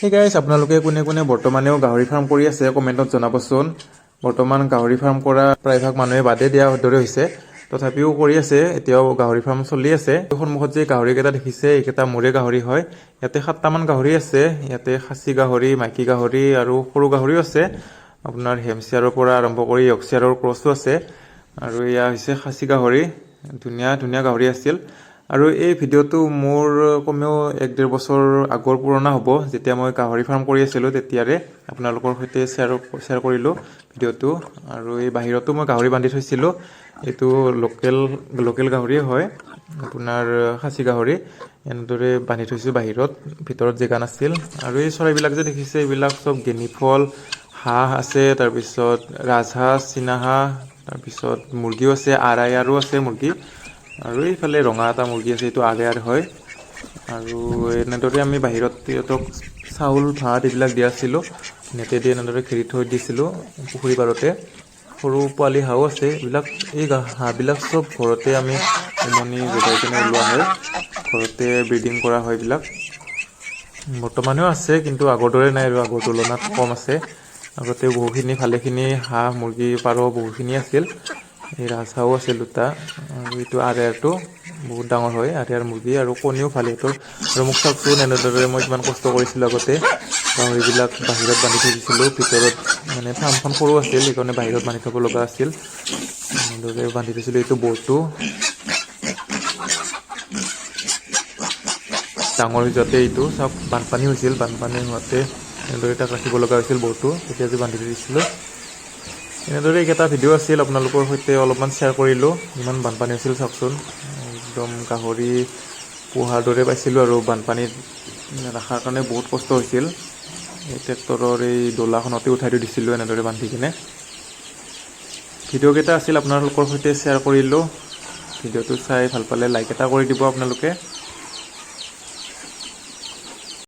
সেই গাইজ আপোনালোকে কোনে কোনে বৰ্তমানেও গাহৰি ফাৰ্ম কৰি আছে কমেণ্টত জনাবচোন। বৰ্তমান গাহৰি ফাৰ্ম কৰা প্ৰায়ভাগ মানুহে বাদে দিয়া দৰে হৈছে, তথাপিও কৰি আছে, এতিয়াও গাহৰি ফাৰ্ম চলি আছে। সন্মুখত যে গাহৰিকেইটা দেখিছে এইকেইটা মোৰে গাহৰি হয়। ইয়াতে 7টামান গাহৰি আছে। ইয়াতে খাচী গাহৰি, মাইকী গাহৰি আৰু সৰু গাহৰিও আছে। আপোনাৰ হেমচিয়াৰৰ পৰা আৰম্ভ কৰি য়ৰ্কশ্বায়াৰৰ ক্ৰছো আছে। আৰু এয়া হৈছে খাচী গাহৰি, ধুনীয়া ধুনীয়া গাহৰি আছিল। আৰু এই ভিডিঅ'টো মোৰ কমেও 1-1.5 বছৰ আগৰ পুৰণা হ'ব, যেতিয়া মই গাহৰি ফাৰ্ম কৰি আছিলোঁ তেতিয়াৰে আপোনালোকৰ সৈতে শ্বেয়াৰ কৰিলোঁ ভিডিঅ'টো। আৰু এই বাহিৰতো মই গাহৰি বান্ধি থৈছিলোঁ। এইটো লোকেল গাহৰিয়ে হয়, আপোনাৰ খাচী গাহৰি। এনেদৰে বান্ধি থৈছোঁ বাহিৰত, ভিতৰত জেগা নাছিল। আৰু এই চৰাইবিলাক যে দেখিছে এইবিলাক চব গেনিফল, হাঁহ আছে, তাৰপিছত ৰাজহাঁহ, চীনাহাঁহ, তাৰপিছত মুৰ্গীও আছে, আৰায়াৰো আছে মুৰ্গী। আৰু এইফালে ৰঙা এটা মুৰ্গী আছে, এইটো আৰায়াৰ হয়। আৰু এনেদৰে আমি বাহিৰত সিহঁতক চাউল ভাত এইবিলাক দিয়াছিলোঁ। নেটেদি এনেদৰে ঘেৰি থৈ দিছিলোঁ পুখুৰী পাৰতে। সৰু পোৱালি হাঁহো আছে। এই হাঁহবিলাক চব ঘৰতে আমি উমনি যোগাই কেনে ওলোৱা হয়, ঘৰতে ব্ৰিডিং কৰা হয় এইবিলাক। বৰ্তমানেও আছে, কিন্তু আগৰ দৰে নাই আৰু আগৰ তুলনাত কম আছে। আগতে বহুখিনি ভালেখিনি হাঁহ মুৰ্গী পাৰ বহুখিনি আছিল। এই ৰাজহাঁহো আছিল 2টা। আৰু এইটো আৰায়াৰটো বহুত ডাঙৰ হয়, আৰায়াৰ মুৰ্গী, আৰু কণীও ভাল সিহঁতৰ। আৰু মোক চাওকচোন, এনেদৰে মই কিমান কষ্ট কৰিছিলোঁ আগতে। গাহৰিবিলাক বাহিৰত বান্ধি থৈ দিছিলোঁ, ভিতৰত মানে ফাৰ্মখন সৰু আছিল, সেইকাৰণে বাহিৰত বান্ধি থ'ব লগা আছিল। এনেদৰে বান্ধি থৈছিলোঁ। এইটো বৰ্ডটো ডাঙৰ হৈ যোৱাতে এইটো চাওক বানপানী হৈছিল, বানপানী হোৱাতে এনেদৰে তাক ৰাখিব লগা হৈছিল বৰ্ডটো, তেতিয়া যে বান্ধি থৈ দিছিলোঁ। এনেদৰে এইকেইটা ভিডিঅ' আছিল, আপোনালোকৰ সৈতে অলপমান শ্বেয়াৰ কৰিলোঁ। ইমান বানপানী হৈছিল চাওকচোন, একদম গাহৰি পোহাৰ দৰে পাইছিলোঁ। আৰু বানপানীত ৰখাৰ কাৰণে বহুত কষ্ট হৈছিল। এই ট্ৰেক্টৰৰ এই দলাখনতে উঠাই থৈ দিছিলোঁ এনেদৰে বান্ধি কিনে। ভিডিঅ'কেইটা আছিল আপোনালোকৰ সৈতে শ্বেয়াৰ কৰিলোঁ। ভিডিঅ'টো চাই ভাল পালে লাইক এটা কৰি দিব আপোনালোকে।